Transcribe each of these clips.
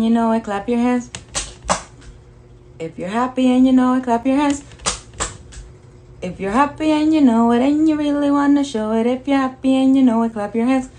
you know it, clap your hands. If you're happy and you know it, clap your hands. If you're happy and you know it and you really want to show it, if you're happy and you know it, clap your hands.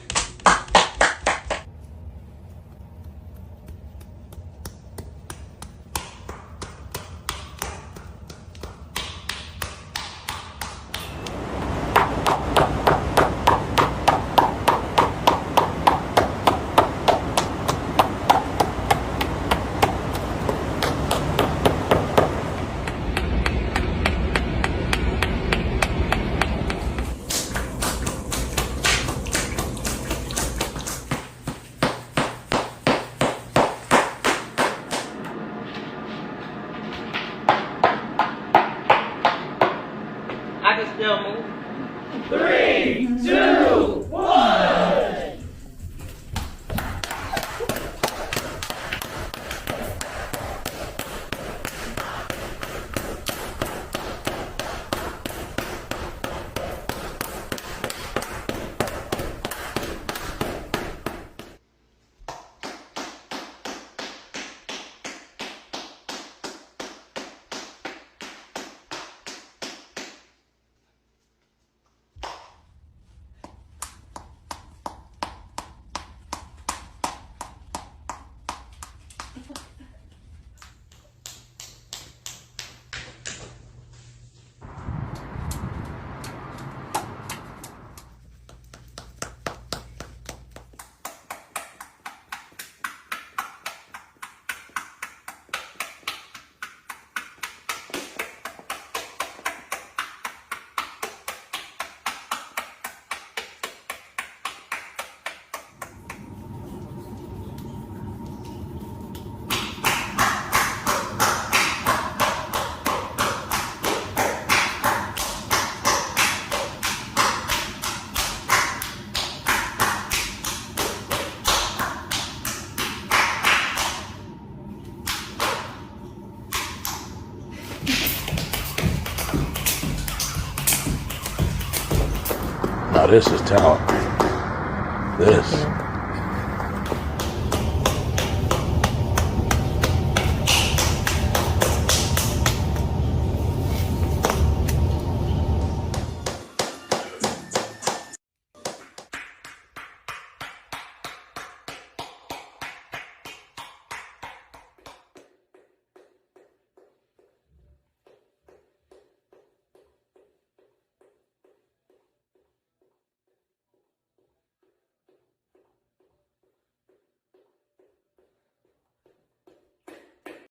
I can still move. 3, 2, 1. Now this is talent. This.